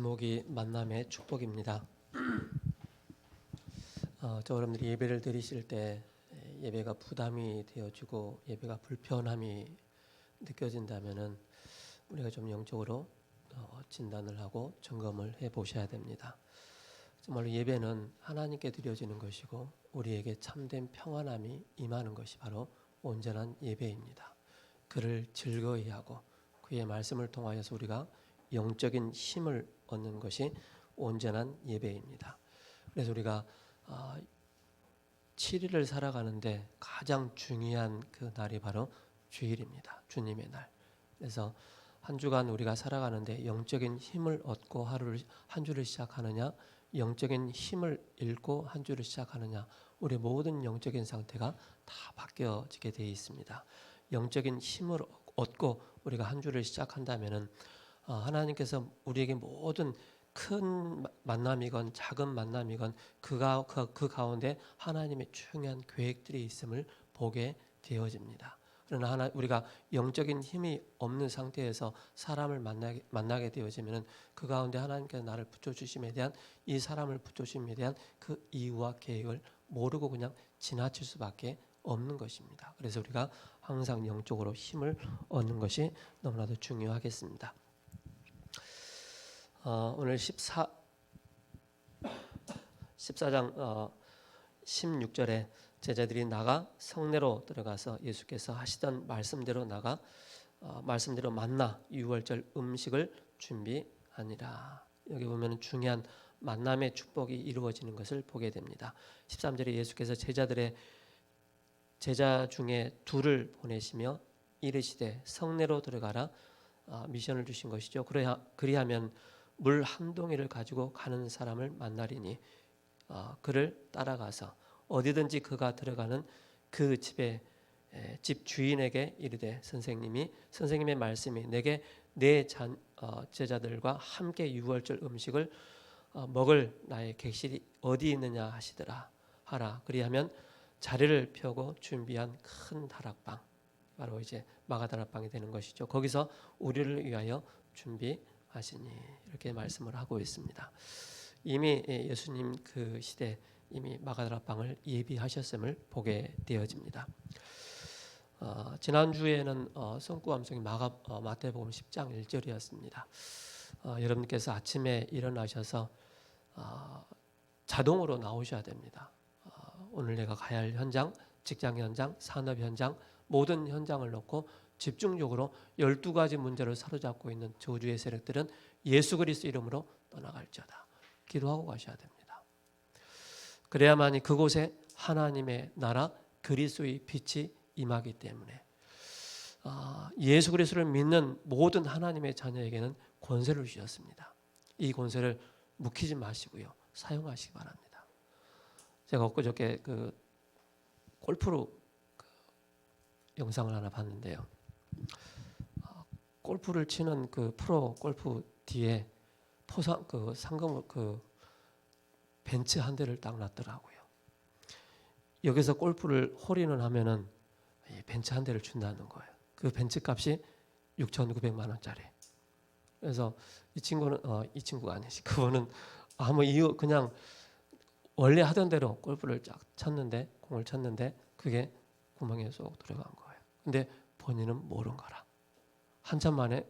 제목이 만남의 축복입니다. 저 여러분들이 예배를 드리실 때 예배가 부담이 되어지고 예배가 불편함이 느껴진다면은 우리가 좀 영적으로 진단을 하고 점검을 해 보셔야 됩니다. 정말로 예배는 하나님께 드려지는 것이고 우리에게 참된 평안함이 임하는 것이 바로 온전한 예배입니다. 그를 즐거이 하고 그의 말씀을 통하여서 우리가 영적인 힘을 얻는 것이 온전한 예배입니다. 그래서 우리가 7일을 살아가는데 가장 중요한 그 날이 바로 주일입니다. 주님의 날. 그래서 한 주간 우리가 살아가는데 영적인 힘을 얻고 한 주를 시작하느냐, 영적인 힘을 잃고 한 주를 시작하느냐, 우리 모든 영적인 상태가 다 바뀌어지게 되어 있습니다. 영적인 힘을 얻고 우리가 한 주를 시작한다면은 하나님께서 우리에게 모든 큰 만남이건 작은 만남이건 그 가운데 하나님의 중요한 계획들이 있음을 보게 되어집니다. 그러나 우리가 영적인 힘이 없는 상태에서 사람을 만나게 되어지면 그 가운데 하나님께서 나를 붙여주심에 대한 이 사람을 붙여주심에 대한 그 이유와 계획을 모르고 그냥 지나칠 수밖에 없는 것입니다. 그래서 우리가 항상 영적으로 힘을 얻는 것이 너무나도 중요하겠습니다. 오늘 14장 16절에 제자들이 나가 성내로 들어가서 예수께서 하시던 말씀대로 말씀대로 만나 유월절 음식을 준비하니라. 여기 보면 중요한 만남의 축복이 이루어지는 것을 보게 됩니다. 13절에 예수께서 제자 중에 둘을 보내시며 이르시되 성내로 들어가라 미션을 주신 것이죠. 그리하면 물 한 동이를 가지고 가는 사람을 만나리니 그를 따라가서 어디든지 그가 들어가는 그 집 주인에게 이르되 선생님의 말씀이 내게 내 제자들과 함께 유월절 음식을 먹을 나의 객실이 어디 있느냐 하라. 그리하면 자리를 펴고 준비한 큰 다락방, 바로 이제 마가다락방이 되는 것이죠. 거기서 우리를 위하여 준비하시니 이렇게 말씀을 하고 있습니다. 이미 예수님 그 시대 이미 마가다락방을 예비하셨음을 보게 되어집니다. 지난주에는 성구암송이 마태복음 10장 1절이었습니다. 여러분께서 아침에 일어나셔서 자동으로 나오셔야 됩니다. 오늘 내가 가야 할 현장, 직장 현장, 산업 현장, 모든 현장을 놓고 집중적으로 12가지 문제를 사로잡고 있는 저주의 세력들은 예수 그리스도 이름으로 떠나갈지어다. 기도하고 가셔야 됩니다. 그래야만이 그곳에 하나님의 나라 그리스도의 빛이 임하기 때문에 예수 그리스도를 믿는 모든 하나님의 자녀에게는 권세를 주셨습니다. 이 권세를 묵히지 마시고요. 사용하시기 바랍니다. 제가 엊그저께 골프로 영상을 하나 봤는데요. 골프를 치는 그 프로 골프 뒤에 상금 벤츠 한 대를 딱 놨더라고요. 여기서 골프를 홀인을 하면은 벤츠 한 대를 준다는 거예요. 그 벤츠 값이 6,900만 원짜리. 그래서 이 친구가 아니지. 그거는 아무 이유 그냥 원래 하던 대로 골프를 쫙 쳤는데 공을 쳤는데 그게 구멍에 쏙 들어간 거예요. 근데 본인은 모른 거라. 한참 만에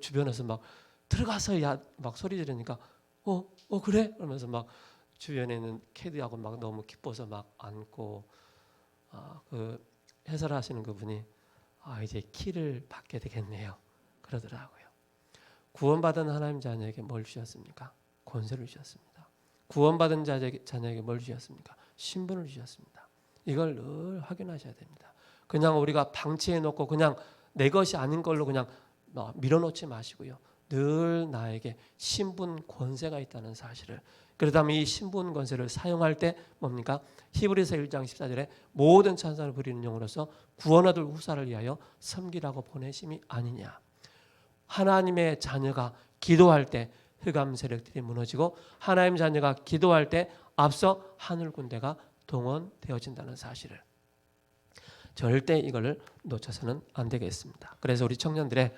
주변에서 막 들어가서 막 소리 지르니까 그래? 그러면서 막 주변에 있는 캐디하고 막 너무 기뻐서 막 안고 그 해설하시는 그분이 이제 키를 받게 되겠네요. 그러더라고요. 구원받은 하나님 자녀에게 뭘 주셨습니까? 권세를 주셨습니다. 구원받은 자녀에게 뭘 주셨습니까? 신분을 주셨습니다. 이걸 늘 확인하셔야 됩니다. 그냥 우리가 방치해 놓고 그냥 내 것이 아닌 걸로 그냥 밀어놓지 마시고요. 늘 나에게 신분 권세가 있다는 사실을, 그렇다면 이 신분 권세를 사용할 때 뭡니까? 히브리서 1장 14절에 모든 찬송을 부리는 영으로서 구원 얻을 후사를 위하여 섬기라고 보내심이 아니냐. 하나님의 자녀가 기도할 때 흑암 세력들이 무너지고 하나님 자녀가 기도할 때 앞서 하늘 군대가 동원되어진다는 사실을 절대 이거를 놓쳐서는 안 되겠습니다. 그래서 우리 청년들의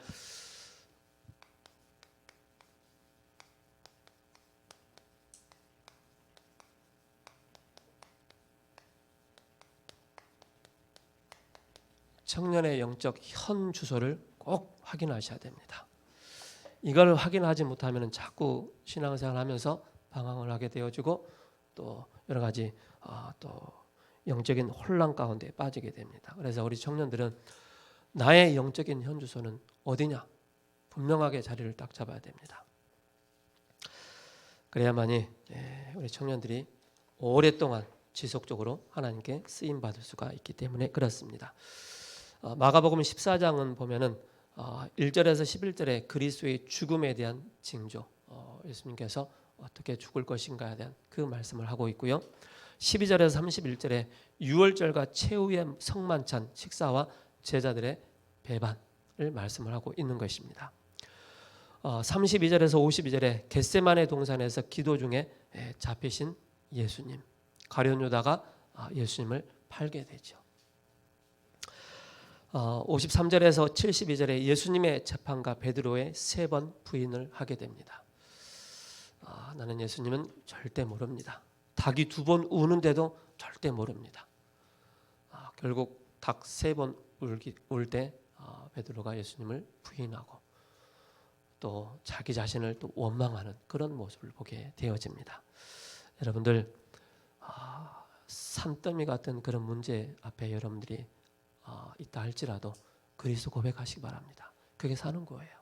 청년의 영적 현 주소를 꼭 확인하셔야 됩니다. 이걸 확인하지 못하면 자꾸 신앙생활하면서 방황을 하게 되어지고 또 여러 가지 또 영적인 혼란 가운데 빠지게 됩니다. 그래서 우리 청년들은 나의 영적인 현 주소는 어디냐 분명하게 자리를 딱 잡아야 됩니다. 그래야만이 우리 청년들이 오랫동안 지속적으로 하나님께 쓰임 받을 수가 있기 때문에 그렇습니다. 마가복음 14장은 보면은 1절에서 11절에 그리스도의 죽음에 대한 징조, 예수님께서 어떻게 죽을 것인가에 대한 그 말씀을 하고 있고요. 12절에서 31절에 유월절과 최후의 성만찬 식사와 제자들의 배반을 말씀을 하고 있는 것입니다. 32절에서 52절에 겟세마네 동산에서 기도 중에 잡히신 예수님, 가룟 유다가 예수님을 팔게 되죠. 53절에서 72절에 예수님의 재판과 베드로의 3번 부인을 하게 됩니다. 나는 예수님은 절대 모릅니다. 닭이 2번 우는데도 절대 모릅니다. 결국 닭 3번 울 때 베드로가 예수님을 부인하고 또 자기 자신을 또 원망하는 그런 모습을 보게 되어집니다. 여러분들 산더미 같은 그런 문제 앞에 여러분들이 있다 할지라도 그리스도 고백하시기 바랍니다. 그게 사는 거예요.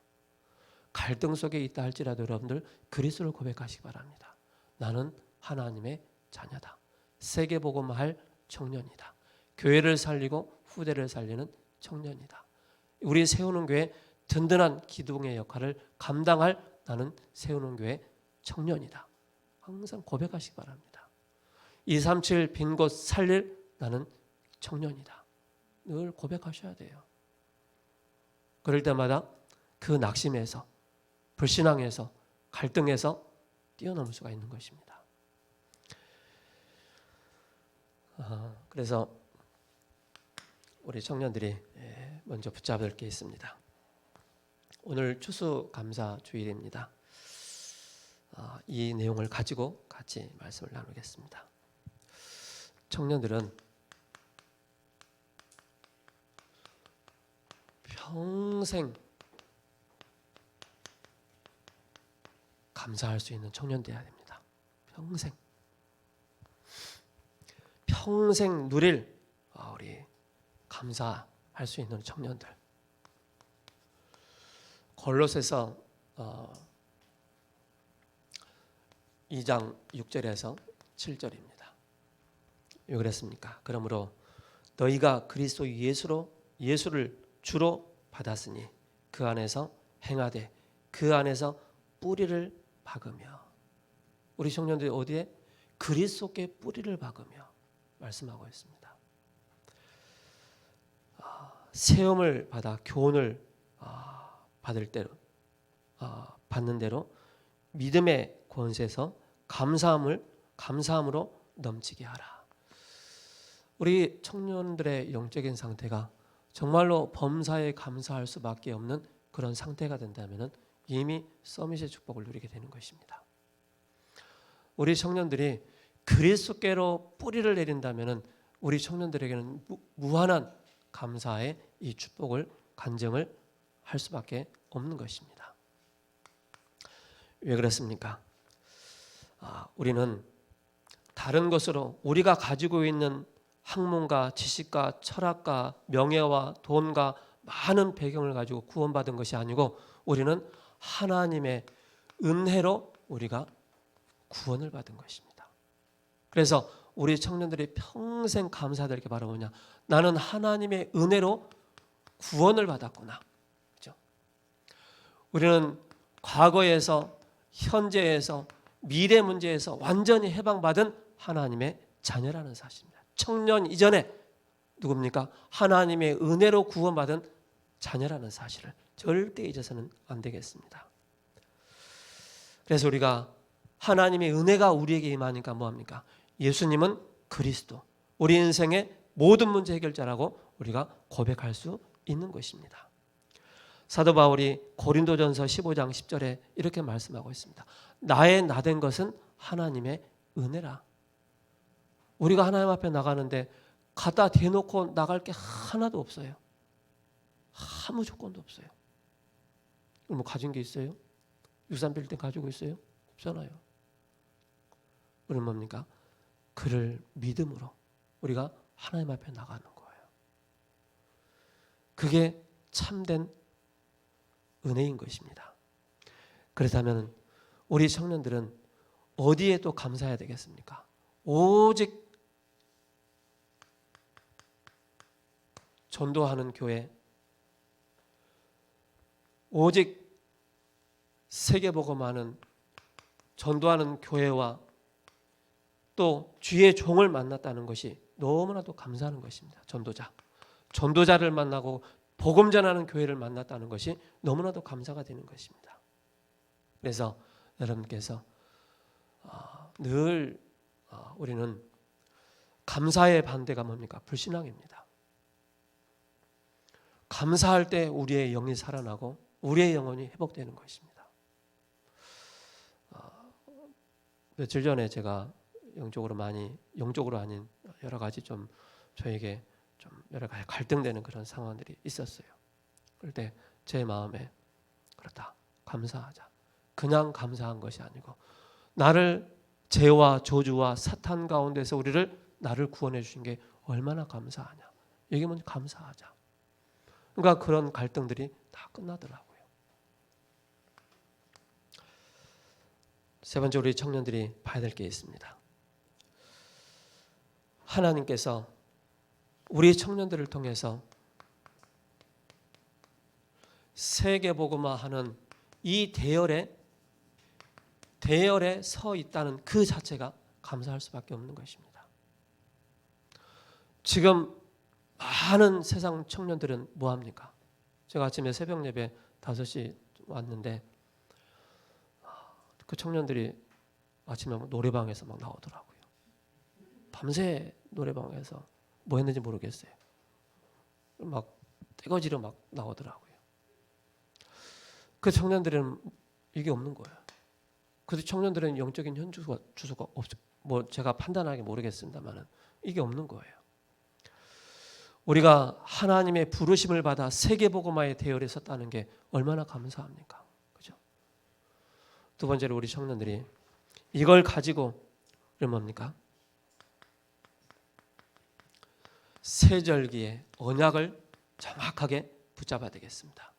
갈등 속에 있다 할지라도 여러분들 그리스도를 고백하시기 바랍니다. 나는 하나님의 자녀다. 세계복음할 청년이다. 교회를 살리고 후대를 살리는 청년이다. 우리 세우는 교회 든든한 기둥의 역할을 감당할 나는 세우는 교회 청년이다. 항상 고백하시기 바랍니다. 237 빈 곳 살릴 나는 청년이다. 늘 고백하셔야 돼요. 그럴 때마다 그 낙심에서 불신앙에서 갈등에서 뛰어넘을 수가 있는 것입니다. 그래서 우리 청년들이 먼저 붙잡을 게 있습니다. 오늘 추수감사 주일입니다. 이 내용을 가지고 같이 말씀을 나누겠습니다. 청년들은 평생 감사할 수 있는 청년 되어야 됩니다. 평생 누릴 우리 감사할 수 있는 청년들. 골로새서 2장 6절에서 7절입니다. 왜 그랬습니까? 그러므로 너희가 그리스도 예수를 주로 받았으니 그 안에서 행하되 그 안에서 뿌리를 박으며. 우리 청년들이 어디에? 그리스도께 뿌리를 박으며 말씀하고 있습니다. 세움을 받아 교훈을 받는 대로 믿음의 권세에서 감사함으로 넘치게 하라. 우리 청년들의 영적인 상태가 정말로 범사에 감사할 수밖에 없는 그런 상태가 된다면 이미 서밋의 축복을 누리게 되는 것입니다. 우리 청년들이 그리스도께로 뿌리를 내린다면 우리 청년들에게는 무한한 감사의 이 축복을 간증을 할 수밖에 없는 것입니다. 왜 그렇습니까? 우리는 다른 것으로 우리가 가지고 있는 학문과 지식과 철학과 명예와 돈과 많은 배경을 가지고 구원받은 것이 아니고 우리는 하나님의 은혜로 우리가 구원을 받은 것입니다. 그래서 우리 청년들이 평생 감사될 게 바로 뭐냐? 나는 하나님의 은혜로 구원을 받았구나. 그렇죠? 우리는 과거에서, 현재에서, 미래 문제에서 완전히 해방받은 하나님의 자녀라는 사실입니다. 청년 이전에 누굽니까? 하나님의 은혜로 구원받은 자녀라는 사실을 절대 잊어서는 안 되겠습니다. 그래서 우리가 하나님의 은혜가 우리에게 임하니까 뭐합니까? 예수님은 그리스도, 우리 인생의 모든 문제 해결자라고 우리가 고백할 수 있는 것입니다. 사도 바울이 고린도전서 15장 10절에 이렇게 말씀하고 있습니다. 나의 나된 것은 하나님의 은혜라. 우리가 하나님 앞에 나가는데 갖다 대놓고 나갈 게 하나도 없어요. 아무 조건도 없어요. 뭐 가진 게 있어요? 유산 빌딩 가지고 있어요? 없잖아요. 우리는 뭡니까? 그를 믿음으로 우리가 하나님 앞에 나가는 거예요. 그게 참된 은혜인 것입니다. 그렇다면 우리 청년들은 어디에 또 감사해야 되겠습니까? 오직 전도하는 교회, 오직 세계복음하는 전도하는 교회와 또 주의 종을 만났다는 것이 너무나도 감사하는 것입니다. 전도자를 만나고 복음 전하는 교회를 만났다는 것이 너무나도 감사가 되는 것입니다. 그래서 여러분께서 늘 우리는 감사의 반대가 뭡니까? 불신앙입니다. 감사할 때 우리의 영이 살아나고 우리의 영혼이 회복되는 것입니다. 며칠 전에 제가 영적으로 아닌 여러 가지 좀 저에게 좀 여러 가지 갈등되는 그런 상황들이 있었어요. 그럴 때 제 마음에 그렇다, 감사하자. 그냥 감사한 것이 아니고 나를 죄와 저주와 사탄 가운데서 나를 구원해 주신 게 얼마나 감사하냐. 이게 뭔지 감사하자. 그러니까 그런 갈등들이 다 끝나더라고요. 세 번째, 우리 청년들이 봐야 될 게 있습니다. 하나님께서 우리 청년들을 통해서 세계복음화하는 이 대열에 서 있다는 그 자체가 감사할 수밖에 없는 것입니다. 지금 많은 세상 청년들은 뭐합니까? 제가 아침에 새벽 예배 5시 왔는데 그 청년들이 아침에 노래방에서 막 나오더라고요. 밤새 노래방에서 뭐 했는지 모르겠어요. 막 떼거지로 막 나오더라고요. 그 청년들은 이게 없는 거예요. 그 청년들은 영적인 현주소가 없죠. 뭐 제가 판단하기 모르겠습니다만은 이게 없는 거예요. 우리가 하나님의 부르심을 받아 세계복음화의 대열에 섰다는 게 얼마나 감사합니까? 그죠? 두 번째로 우리 청년들이 이걸 가지고 뭡니까? 세절기의 언약을 정확하게 붙잡아야 되겠습니다.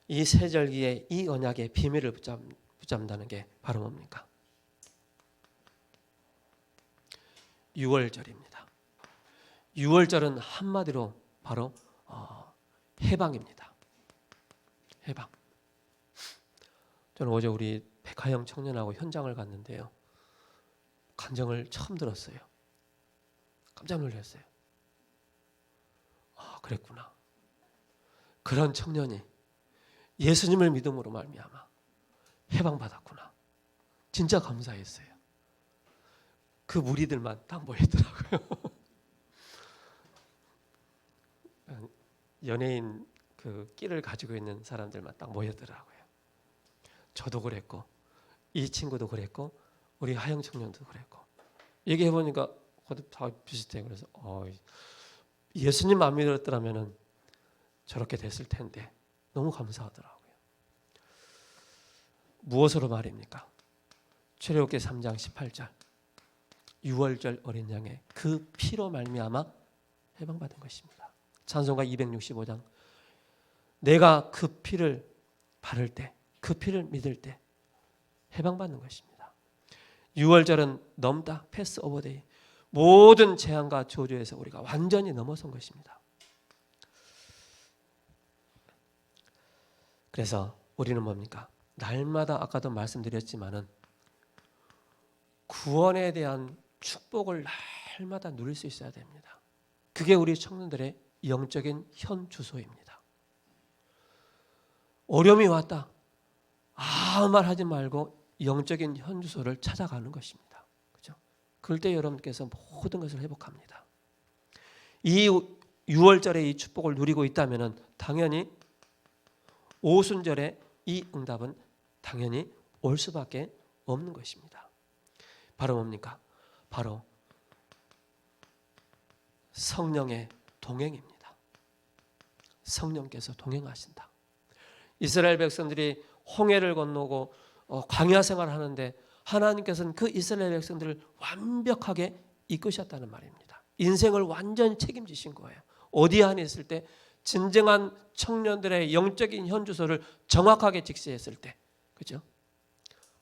이 세절기의 이 언약의 비밀을 붙잡는다는 게 바로 뭡니까? 6월절입니다. 6월절은 한마디로 바로 해방입니다. 해방. 저는 어제 우리 백하영 청년하고 현장을 갔는데요. 간증을 처음 들었어요. 깜짝 놀랐어요. 그랬구나. 그런 청년이 예수님을 믿음으로 말미암아 해방받았구나. 진짜 감사했어요. 그 무리들만 딱 모였더라고요. 연예인 그 끼를 가지고 있는 사람들만 딱 모였더라고요. 저도 그랬고 이 친구도 그랬고 우리 하영 청년도 그랬고 얘기해 보니까 다 비슷해요. 그래서 예수님 안 믿었더라면은 저렇게 됐을 텐데 너무 감사하더라고요. 무엇으로 말입니까? 출애굽기 3장 18절 6월절 어린 양의 그 피로 말미암아 해방받은 것입니다. 찬송가 265장 내가 그 피를 바를 때, 그 피를 믿을 때 해방받는 것입니다. 6월절은 넘다, 패스 오버데이. 모든 재앙과 저주에서 우리가 완전히 넘어선 것입니다. 그래서 우리는 뭡니까? 날마다 아까도 말씀드렸지만은 구원에 대한 축복을 날마다 누릴 수 있어야 됩니다. 그게 우리 청년들의 영적인 현주소입니다. 어려움이 왔다. 아무 말 하지 말고 영적인 현주소를 찾아가는 것입니다. 그렇죠? 그럴 때 여러분께서 모든 것을 회복합니다. 이 6월절에 이 축복을 누리고 있다면 당연히 오순절에 이 응답은 당연히 올 수밖에 없는 것입니다. 바로 뭡니까? 바로 성령의 동행입니다. 성령께서 동행하신다. 이스라엘 백성들이 홍해를 건너고 광야 생활을 하는데 하나님께서는 그 이스라엘 백성들을 완벽하게 이끄셨다는 말입니다. 인생을 완전히 책임지신 거예요. 어디 안에 있을 때 진정한 청년들의 영적인 현주소를 정확하게 직시했을 때, 그죠?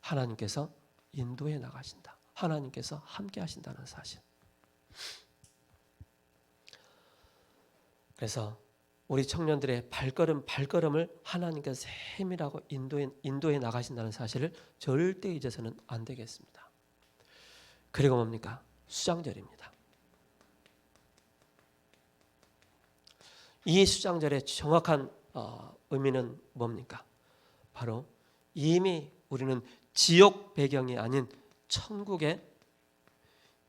하나님께서 인도해 나가신다. 하나님께서 함께 하신다는 사실. 그래서 우리 청년들의 발걸음을 하나님께서 세밀하고 인도해 나가신다는 사실을 절대 잊어서는 안 되겠습니다. 그리고 뭡니까? 수장절입니다. 이 수장절의 정확한 의미는 뭡니까? 바로 이미 우리는 지옥 배경이 아닌 천국의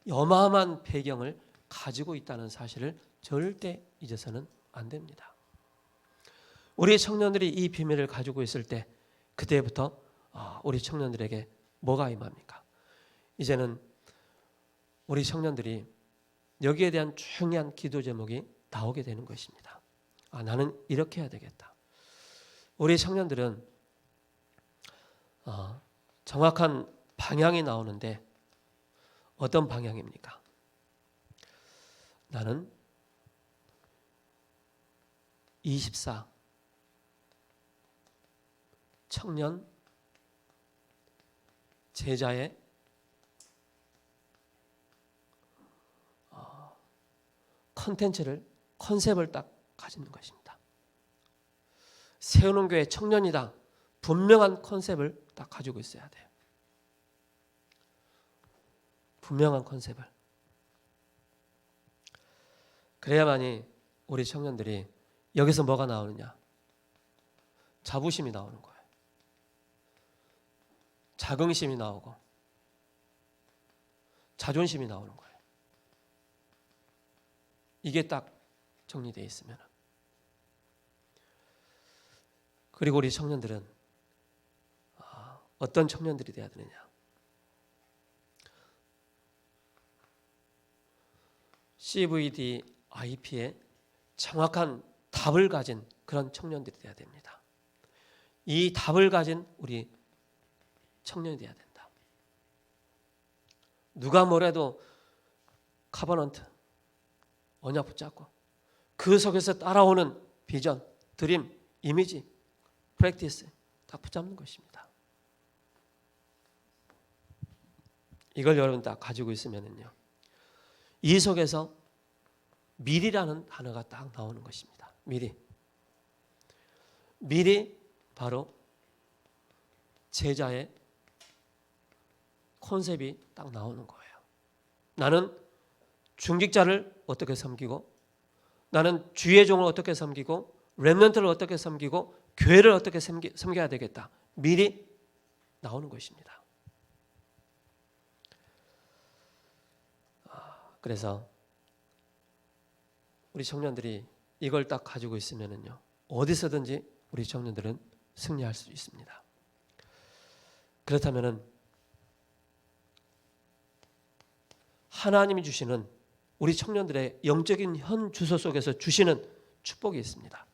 어마어마한 배경을 가지고 있다는 사실을 절대 잊어서는 안 됩니다. 우리 청년들이 이 비밀을 가지고 있을 때 그때부터 우리 청년들에게 뭐가 임합니까? 이제는 우리 청년들이 여기에 대한 중요한 기도 제목이 나오게 되는 것입니다. 나는 이렇게 해야 되겠다. 우리 청년들은 정확한 방향이 나오는데 어떤 방향입니까? 나는 24 청년 제자의 컨셉을 딱 가지는 것입니다. 세우는 교회 청년이다. 분명한 컨셉을 딱 가지고 있어야 돼요. 분명한 컨셉을. 그래야만이 우리 청년들이 여기서 뭐가 나오느냐? 자부심이 나오는 거예요. 자긍심이 나오고 자존심이 나오는 거예요. 이게 딱 정리되어 있으면. 그리고 우리 청년들은 어떤 청년들이 되어야 되느냐? CVD IP에 정확한 답을 가진 그런 청년들이 되어야 됩니다. 이 답을 가진 우리 청년이 되어야 된다. 누가 뭐래도 카버넌트, 언약 붙잡고 그 속에서 따라오는 비전, 드림, 이미지, 프랙티스 다 붙잡는 것입니다. 이걸 여러분 다 가지고 있으면요, 이 속에서 미리라는 단어가 딱 나오는 것입니다. 미리 바로 제자의 컨셉이 딱 나오는 거예요. 나는 중직자를 어떻게 섬기고, 나는 주의 종을 어떻게 섬기고, 렘넌트를 어떻게 섬기고, 교회를 어떻게 섬겨야 되겠다. 미리 나오는 것입니다. 그래서 우리 청년들이 이걸 딱 가지고 있으면요, 어디서든지 우리 청년들은 승리할 수 있습니다. 그렇다면은 하나님이 주시는 우리 청년들의 영적인 현 주소 속에서 주시는 축복이 있습니다.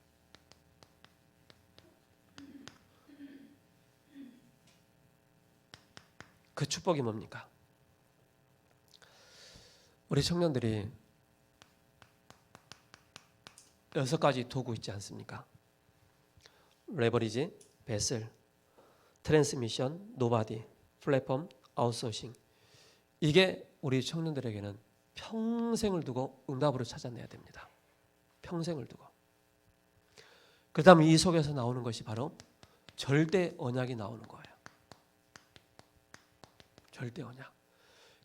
그 축복이 뭡니까? 우리 청년들이 6가지 도구 있지 않습니까? 레버리지, 베슬, 트랜스미션, 노바디, 플랫폼, 아웃소싱. 이게 우리 청년들에게는 평생을 두고 응답으로 찾아내야 됩니다. 평생을 두고. 그 다음에 이 속에서 나오는 것이 바로 절대 언약이 나오는 거예요. 절대 언약.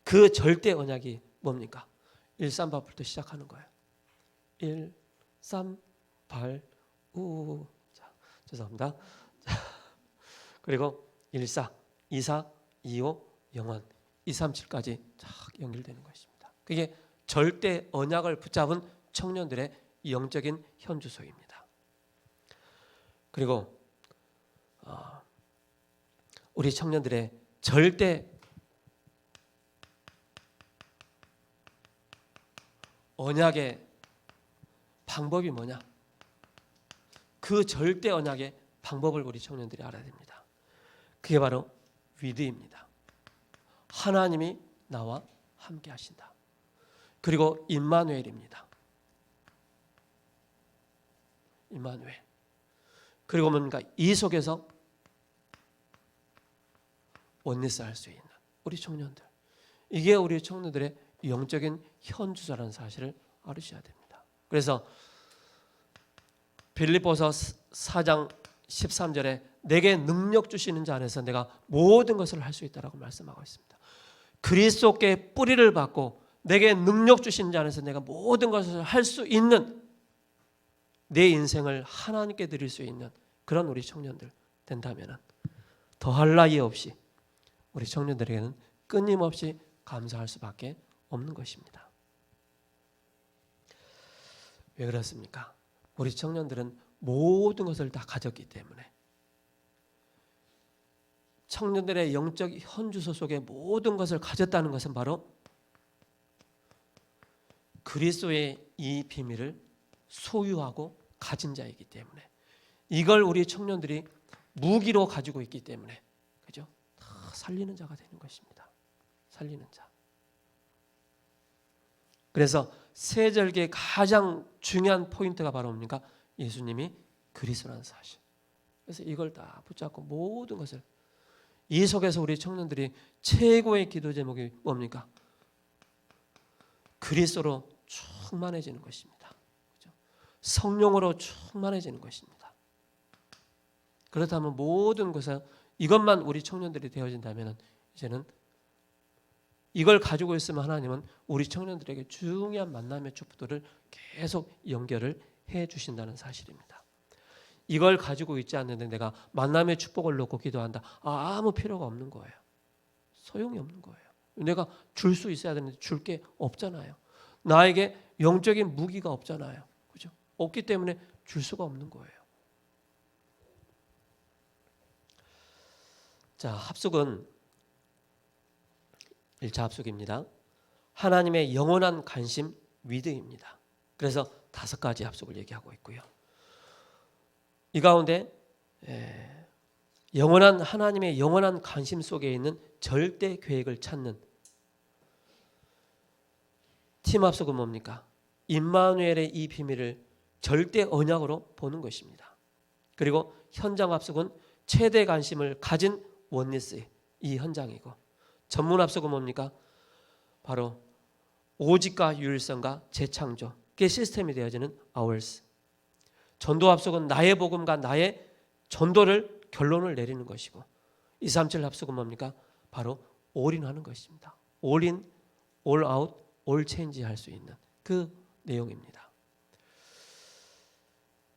그 절대 언약이 뭡니까? 138부터 시작하는 거예요. 1, 3, 8, 우. 자, 죄송합니다. 그리고 14, 24, 25, 영원, 237까지 쫙 연결되는 것입니다. 그게 절대 언약을 붙잡은 청년들의 영적인 현주소입니다. 그리고 우리 청년들의 절대 언약의 방법이 뭐냐? 그 절대 언약의 방법을 우리 청년들이 알아야 됩니다. 그게 바로 위드입니다. 하나님이 나와 함께 하신다. 그리고 임마누엘입니다. 임마누엘. 그리고 뭔가 이 속에서 원리스 할 수 있는 우리 청년들. 이게 우리 청년들의 영적인 현주소라는 사실을 알으셔야 됩니다. 그래서 빌립보서 4장 13절에 내게 능력 주시는 자 안에서 내가 모든 것을 할 수 있다라고 말씀하고 있습니다. 그리스도께 뿌리를 받고 내게 능력 주시는 자 안에서 내가 모든 것을 할 수 있는 내 인생을 하나님께 드릴 수 있는 그런 우리 청년들 된다면 더할 나위 없이 우리 청년들에게는 끊임없이 감사할 수밖에 없는 것입니다. 왜 그렇습니까? 우리 청년들은 모든 것을 다 가졌기 때문에 청년들의 영적 현주소 속에 모든 것을 가졌다는 것은 바로 그리스도의 이 비밀을 소유하고 가진 자이기 때문에 이걸 우리 청년들이 무기로 가지고 있기 때문에 그죠? 다 살리는 자가 되는 것입니다. 살리는 자. 그래서 세절기의 가장 중요한 포인트가 바로 뭡니까? 예수님이 그리스도라는 사실. 그래서 이걸 다 붙잡고 모든 것을 이 속에서 우리 청년들이 최고의 기도 제목이 뭡니까? 그리스도로 충만해지는 것입니다. 그렇죠? 성령으로 충만해지는 것입니다. 그렇다면 모든 것은 이것만 우리 청년들이 되어진다면 이제는 이걸 가지고 있으면 하나님은 우리 청년들에게 중요한 만남의 축복들을 계속 연결을 해 주신다는 사실입니다. 이걸 가지고 있지 않는데 내가 만남의 축복을 놓고 기도한다. 아무 필요가 없는 거예요. 소용이 없는 거예요. 내가 줄 수 있어야 되는데 줄 게 없잖아요. 나에게 영적인 무기가 없잖아요. 그죠? 없기 때문에 줄 수가 없는 거예요. 자, 합숙은 1차 합숙입니다. 하나님의 영원한 관심 위드입니다. 그래서 5가지 합숙을 얘기하고 있고요. 이 가운데 영원한 하나님의 영원한 관심 속에 있는 절대 계획을 찾는 팀 합숙은 뭡니까? 임마누엘의 이 비밀을 절대 언약으로 보는 것입니다. 그리고 현장 합숙은 최대 관심을 가진 원리스의 이 현장이고 전문 합숙은 뭡니까? 바로 오직과 유일성과 재창조 그게 시스템이 되어지는 아월스. 전도 합숙은 나의 복음과 나의 전도를 결론을 내리는 것이고 237 합숙은 뭡니까? 바로 올인하는 것입니다. 올인, 올아웃, 올체인지 할 수 있는 그 내용입니다.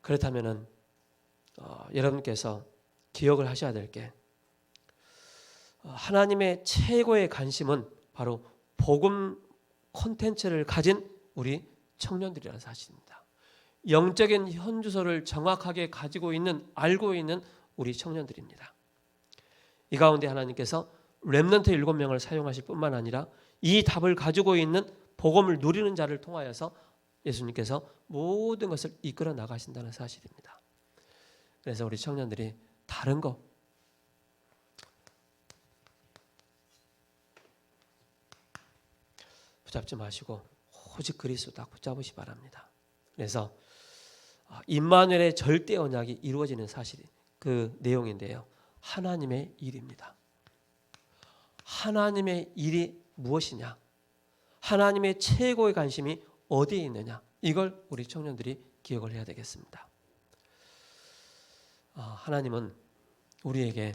그렇다면은 여러분께서 기억을 하셔야 될 게 하나님의 최고의 관심은 바로 복음 콘텐츠를 가진 우리 청년들이라는 사실입니다. 영적인 현주소를 정확하게 가지고 있는 알고 있는 우리 청년들입니다. 이 가운데 하나님께서 렘넌트 7명을 사용하실 뿐만 아니라 이 답을 가지고 있는 복음을 누리는 자를 통하여서 예수님께서 모든 것을 이끌어 나가신다는 사실입니다. 그래서 우리 청년들이 다른 거 붙잡지 마시고 오직 그리스도 딱 붙잡으시 바랍니다. 그래서 임마누엘의 절대 언약이 이루어지는 사실이 그 내용인데요. 하나님의 일입니다. 하나님의 일이 무엇이냐? 하나님의 최고의 관심이 어디에 있느냐? 이걸 우리 청년들이 기억을 해야 되겠습니다. 하나님은 우리에게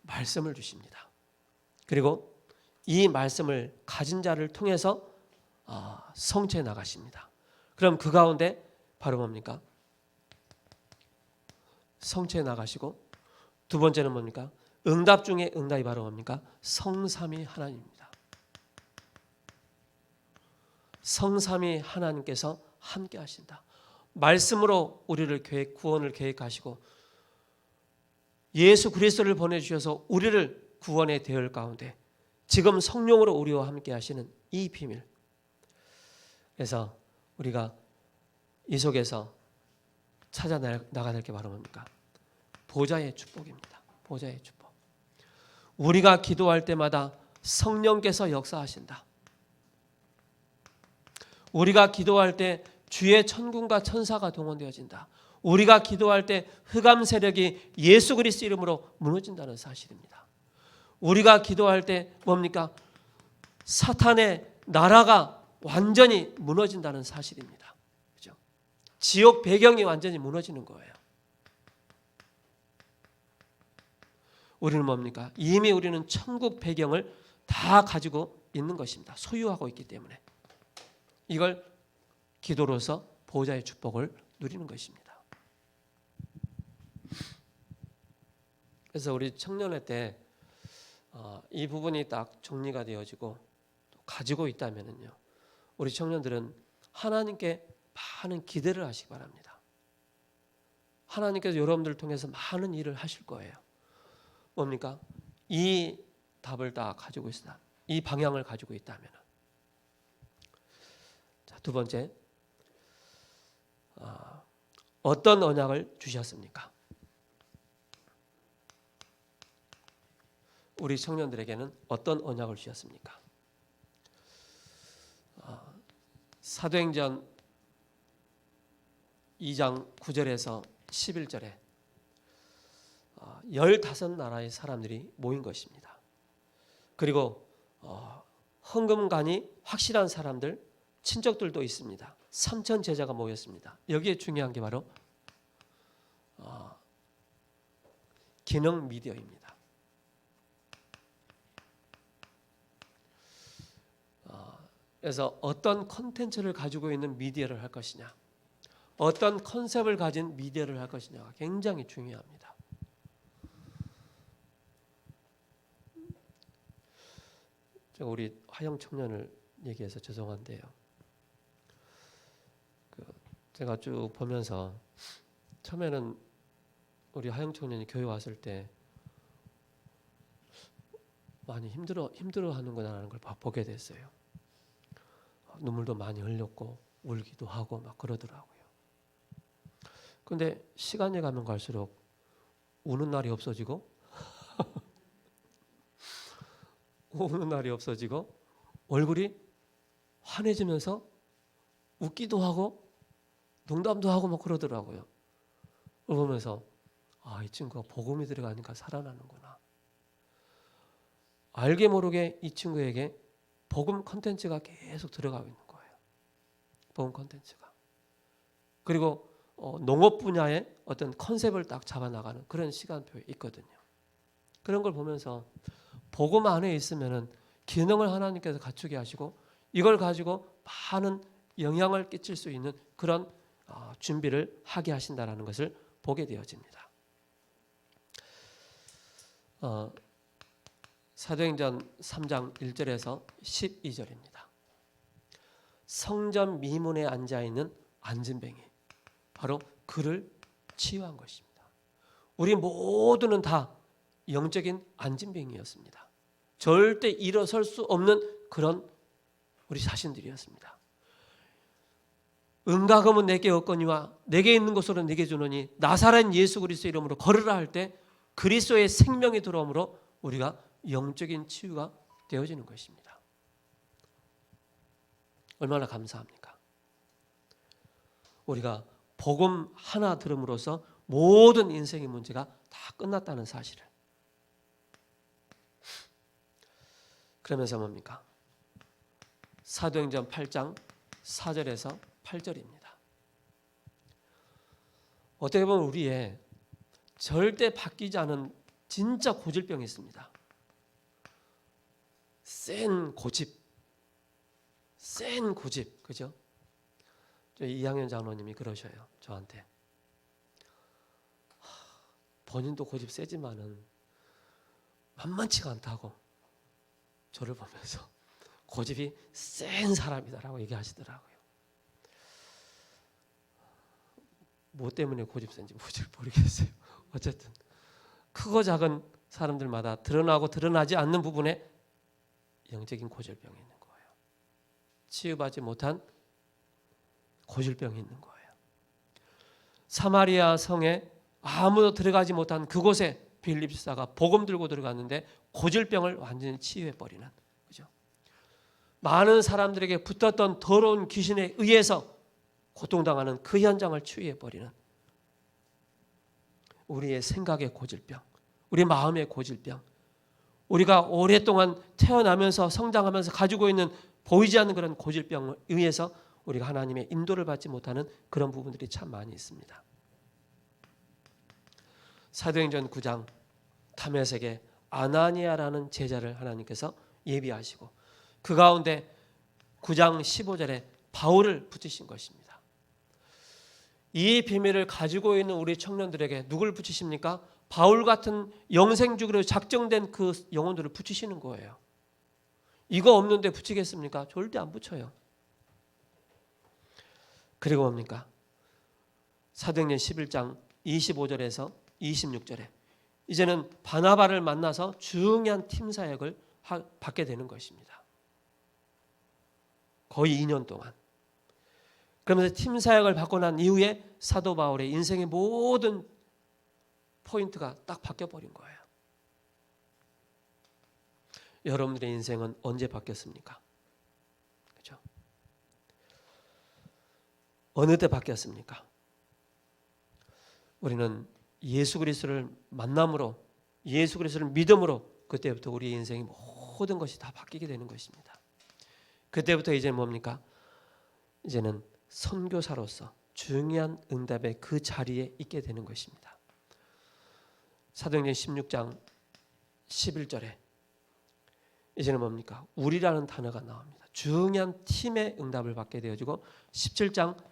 말씀을 주십니다. 그리고 이 말씀을 가진 자를 통해서 성취해 나가십니다. 그럼 그 가운데 바로 뭡니까? 성취해 나가시고 두 번째는 뭡니까? 응답 중에 응답이 바로 뭡니까? 성삼위 하나님입니다. 성삼위 하나님께서 함께 하신다. 말씀으로 우리를 구원을 계획하시고 예수 그리스도를 보내주셔서 우리를 구원의 대열 가운데 지금 성령으로 우리와 함께 하시는 이 비밀. 그래서 우리가 이 속에서 찾아 나가야 될 게 바로 뭡니까? 보좌의 축복입니다. 보좌의 축복. 우리가 기도할 때마다 성령께서 역사하신다. 우리가 기도할 때 주의 천군과 천사가 동원되어진다. 우리가 기도할 때 흑암 세력이 예수 그리스도 이름으로 무너진다는 사실입니다. 우리가 기도할 때 뭡니까? 사탄의 나라가 완전히 무너진다는 사실입니다. 그죠? 지옥 배경이 완전히 무너지는 거예요. 우리는 뭡니까? 이미 우리는 천국 배경을 다 가지고 있는 것입니다. 소유하고 있기 때문에. 이걸 기도로서 보호자의 축복을 누리는 것입니다. 그래서 우리 청년회 때 이 부분이 딱 정리가 되어지고 가지고 있다면요, 우리 청년들은 하나님께 많은 기대를 하시기 바랍니다. 하나님께서 여러분들을 통해서 많은 일을 하실 거예요. 뭡니까? 이 답을 다 가지고 있다. 이 방향을 가지고 있다면. 자, 두 번째, 어떤 언약을 주셨습니까? 우리 청년들에게는 어떤 언약을 주셨습니까? 사도행전 2장 9절에서 11절에 15나라의 사람들이 모인 것입니다. 그리고 헌금관이 확실한 사람들, 친척들도 있습니다. 3천 제자가 모였습니다. 여기에 중요한 게 바로 기능 미디어입니다. 그래서 어떤 콘텐츠를 가지고 있는 미디어를 할 것이냐, 어떤 컨셉을 가진 미디어를 할 것이냐가 굉장히 중요합니다. 제가 우리 화영 청년을 얘기해서 죄송한데요. 제가 쭉 보면서 처음에는 우리 화영 청년이 교회 왔을 때 많이 힘들어하는구나라는 걸 보게 됐어요. 눈물도 많이 흘렸고 울기도 하고 막 그러더라고요. 근데 시간이 가면 갈수록 우는 날이 없어지고 우는 날이 없어지고 얼굴이 환해지면서 웃기도 하고 농담도 하고 막 그러더라고요. 그걸 보면서 이 친구가 복음이 들어가니까 살아나는구나. 알게 모르게 이 친구에게 복음 콘텐츠가 계속 들어가고 있는 거예요. 복음 콘텐츠가. 그리고 농업 분야의 어떤 컨셉을 딱 잡아나가는 그런 시간표에 있거든요. 그런 걸 보면서 복음 안에 있으면은 기능을 하나님께서 갖추게 하시고 이걸 가지고 많은 영향을 끼칠 수 있는 그런 준비를 하게 하신다라는 것을 보게 되어집니다. 사도행전 3장 1절에서 12절입니다. 성전 미문에 앉아있는 안진뱅이, 바로 그를 치유한 것입니다. 우리 모두는 다 영적인 안진뱅이였습니다. 절대 일어설 수 없는 그런 우리 자신들이었습니다. 은과 금은 내게 없거니와 내게 있는 것으로 내게 주노니 나사렛 예수 그리스도 이름으로 걸으라 할 때 그리스도의 생명이 들어오므로 우리가 영적인 치유가 되어지는 것입니다. 얼마나 감사합니까? 우리가 복음 하나 들음으로써 모든 인생의 문제가 다 끝났다는 사실을. 그러면서 뭡니까? 사도행전 8장 4절에서 8절입니다. 어떻게 보면 우리의 절대 바뀌지 않은 진짜 고질병이 있습니다. 센 고집, 그죠? 저희 이학년 장로님이 그러셔요. 저한테 본인도 고집 세지만은 만만치가 않다고 저를 보면서 고집이 센 사람이다라고 얘기하시더라고요. 뭐 때문에 고집 센지 모르겠어요. 어쨌든 크고 작은 사람들마다 드러나고 드러나지 않는 부분에 영적인 고질병이 있는 거예요. 치유받지 못한 고질병이 있는 거예요. 사마리아 성에 아무도 들어가지 못한 그곳에 빌립 집사가 복음 들고 들어갔는데 고질병을 완전히 치유해 버리는, 그죠? 많은 사람들에게 붙었던 더러운 귀신에 의해서 고통당하는 그 현장을 치유해 버리는 우리의 생각의 고질병, 우리 마음의 고질병, 우리가 오랫동안 태어나면서 성장하면서 가지고 있는 보이지 않는 그런 고질병에 의해서 우리가 하나님의 인도를 받지 못하는 그런 부분들이 참 많이 있습니다. 사도행전 9장 다메섹에 아나니아라는 제자를 하나님께서 예비하시고 그 가운데 9장 15절에 바울을 붙이신 것입니다. 이 비밀을 가지고 있는 우리 청년들에게 누굴 붙이십니까? 바울 같은 영생주기로 작정된 그 영혼들을 붙이시는 거예요. 이거 없는데 붙이겠습니까? 절대 안 붙여요. 그리고 뭡니까? 사도행전 11장 25절에서 26절에 이제는 바나바를 만나서 중요한 팀 사역을 받게 되는 것입니다. 거의 2년 동안. 그러면서 팀 사역을 받고 난 이후에 사도 바울의 인생의 모든 포인트가 딱 바뀌어버린 거예요. 여러분들의 인생은 언제 바뀌었습니까? 그렇죠? 어느 때 바뀌었습니까? 우리는 예수 그리스도를 만남으로, 예수 그리스도를 믿음으로 그때부터 우리의 인생의 모든 것이 다 바뀌게 되는 것입니다. 그때부터 이제 뭡니까? 이제는 선교사로서 중요한 응답의 그 자리에 있게 되는 것입니다. 사도행전 16장 11절에 이제는 뭡니까? 우리라는 단어가 나옵니다. 중요한 팀의 응답을 받게 되어지고 17장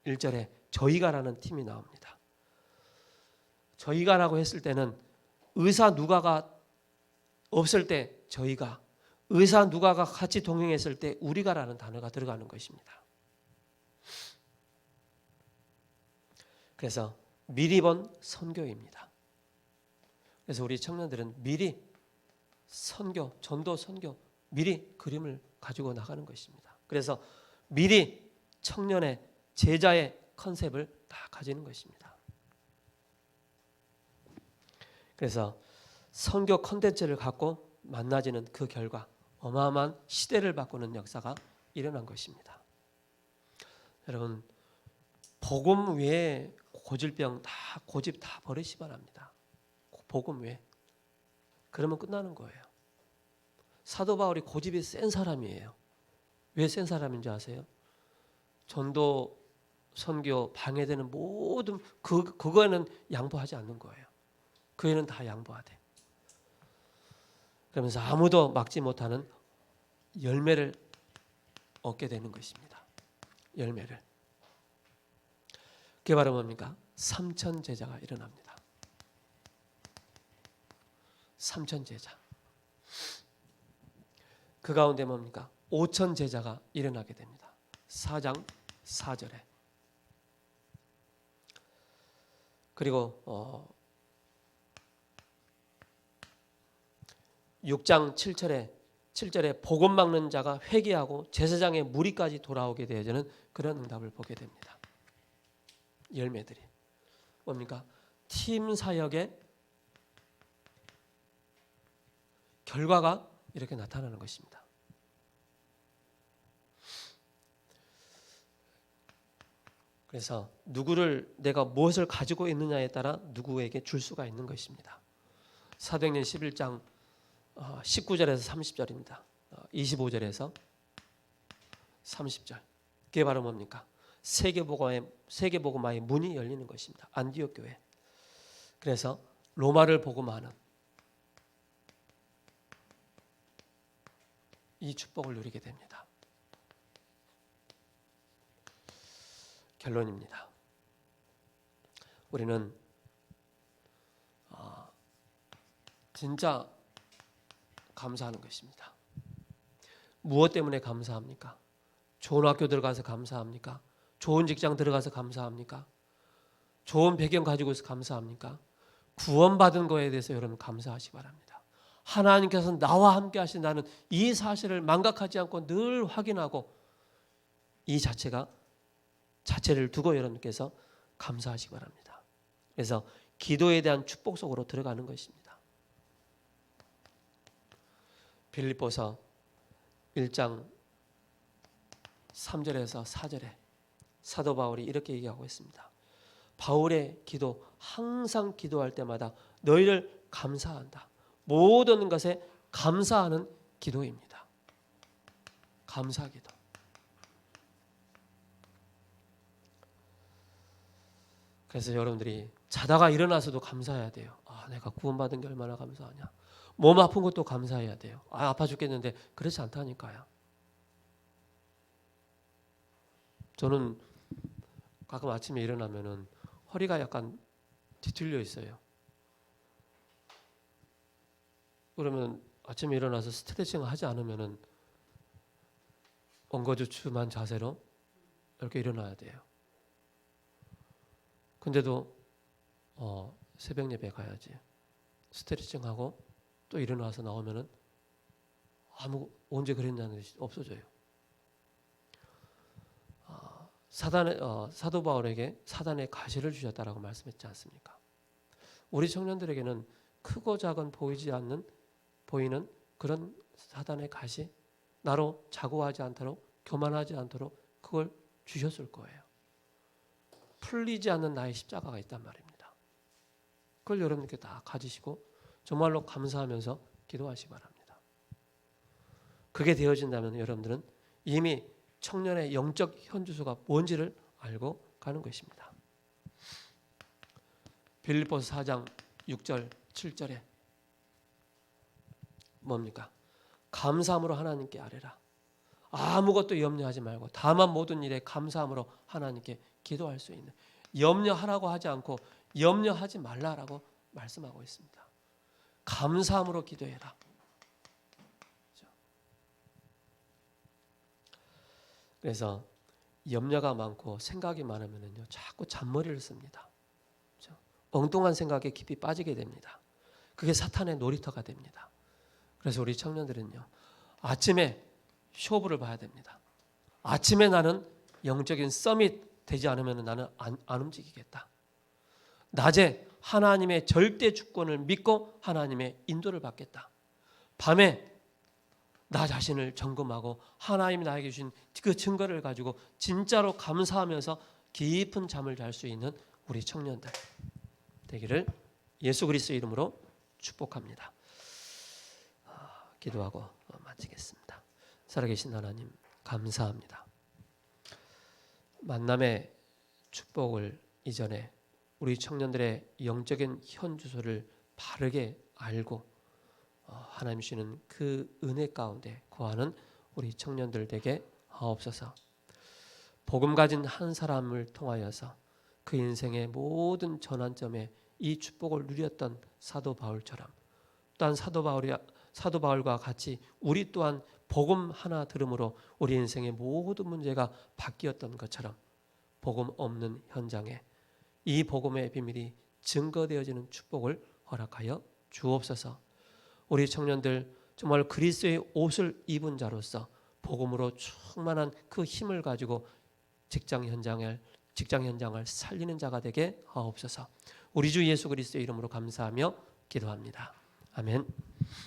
1절에 저희가라는 팀이 나옵니다. 저희가라고 했을 때는 의사 누가가 없을 때 저희가, 의사 누가가 같이 동행했을 때 우리가라는 단어가 들어가는 것입니다. 그래서 미리 본 선교입니다. 그래서 우리 청년들은 미리 선교, 전도 선교, 미리 그림을 가지고 나가는 것입니다. 그래서 미리 청년의 제자의 컨셉을 다 가지는 것입니다. 그래서 선교 컨텐츠를 갖고 만나지는 그 결과 어마어마한 시대를 바꾸는 역사가 일어난 것입니다. 여러분, 복음 외에 고질병 다, 고집 다 버리시 바랍니다. 복음 외에. 그러면 끝나는 거예요. 사도 바울이 고집이 센 사람이에요. 왜 센 사람인지 아세요? 전도, 선교, 방해되는 모든 그거에는 양보하지 않는 거예요. 그 애는 다 양보하대. 그러면서 아무도 막지 못하는 열매를 얻게 되는 것입니다. 열매를. 그게 바로 뭡니까? 3천 제자가 일어납니다. 3천 제자. 그 가운데 뭡니까? 5천 제자가 일어나게 됩니다. 4장 4절에. 그리고 6장 7절에 복음 막는 자가 회개하고 제사장의 무리까지 돌아오게 되어지는 그런 응답을 보게 됩니다. 열매들이 뭡니까? 팀 사역의 결과가 이렇게 나타나는 것입니다. 그래서 누구를, 내가 무엇을 가지고 있느냐에 따라 누구에게 줄 수가 있는 것입니다. 사도행전 11장 19절에서 30절입니다. 25절에서 30절. 그게 바로 뭡니까? 세계복음화의 문이 열리는 것입니다. 안디옥 교회. 그래서 로마를 복음화하는 이 축복을 누리게 됩니다. 결론입니다. 우리는 진짜 감사하는 것입니다. 무엇 때문에 감사합니까? 좋은 학교 들어가서 감사합니까? 좋은 직장 들어가서 감사합니까? 좋은 배경 가지고서 감사합니까? 구원받은 거에 대해서 여러분 감사하시기 바랍니다. 하나님께서 나와 함께 하신다는 이 사실을 망각하지 않고 늘 확인하고 이 자체를 두고 여러분께서 감사하시기 바랍니다. 그래서 기도에 대한 축복 속으로 들어가는 것입니다. 빌립보서 1장 3절에서 4절에 사도 바울이 이렇게 얘기하고 있습니다. 바울의 기도, 항상 기도할 때마다 너희를 감사한다. 모든 것에 감사하는 기도입니다. 감사기도. 그래서 여러분들이 자다가 일어나서도 감사해야 돼요. 내가 구원받은 게 얼마나 감사하냐. 몸 아픈 것도 감사해야 돼요. 아파 죽겠는데 그렇지 않다니까요. 저는 가끔 아침에 일어나면은 허리가 약간 뒤틀려 있어요. 그러면 아침에 일어나서 스트레칭을 하지 않으면은 엉거주춤한 자세로 이렇게 일어나야 돼요. 근데도 새벽 예배 가야지. 스트레칭하고 또 일어나서 나오면은 언제 그랬냐는 듯이 없어져요. 사도 바울에게 사단의 가시를 주셨다라고 말씀했지 않습니까? 우리 청년들에게는 크고 작은 보이는 그런 사단의 가시, 나로 자고하지 않도록, 교만하지 않도록 그걸 주셨을 거예요. 풀리지 않는 나의 십자가가 있단 말입니다. 그걸 여러분께 다 가지시고 정말로 감사하면서 기도하시기 바랍니다. 그게 되어진다면 여러분들은 이미 청년의 영적 현주소가 뭔지를 알고 가는 것입니다. 빌립보서 4장 6절 7절에 뭡니까? 감사함으로 하나님께 아뢰라. 아무것도 염려하지 말고 다만 모든 일에 감사함으로 하나님께 기도할 수 있는, 염려하라고 하지 않고 염려하지 말라라고 말씀하고 있습니다. 감사함으로 기도해라. 그래서 염려가 많고 생각이 많으면요 자꾸 잔머리를 씁니다. 그렇죠? 엉뚱한 생각에 깊이 빠지게 됩니다. 그게 사탄의 놀이터가 됩니다. 그래서 우리 청년들은요 아침에 쇼부를 봐야 됩니다. 아침에 나는 영적인 서밋 되지 않으면 나는 안 움직이겠다. 낮에 하나님의 절대 주권을 믿고 하나님의 인도를 받겠다. 밤에 나 자신을 점검하고 하나님이 나에게 주신 그 증거를 가지고 진짜로 감사하면서 깊은 잠을 잘 수 있는 우리 청년들 되기를 예수 그리스도의 이름으로 축복합니다. 기도하고 마치겠습니다. 살아계신 하나님 감사합니다. 만남의 축복을 이전에 우리 청년들의 영적인 현주소를 바르게 알고 하나님 주시는 그 은혜 가운데 거하는 우리 청년들 되게 하옵소서. 복음 가진 한 사람을 통하여서 그 인생의 모든 전환점에 이 축복을 누렸던 사도 바울처럼 또한 사도 바울과 같이 우리 또한 복음 하나 들음으로 우리 인생의 모든 문제가 바뀌었던 것처럼 복음 없는 현장에 이 복음의 비밀이 증거되어지는 축복을 허락하여 주옵소서. 우리 청년들 정말 그리스도의 옷을 입은 자로서 복음으로 충만한 그 힘을 가지고 직장 현장을 살리는 자가 되게 하옵소서. 우리 주 예수 그리스도의 이름으로 감사하며 기도합니다. 아멘.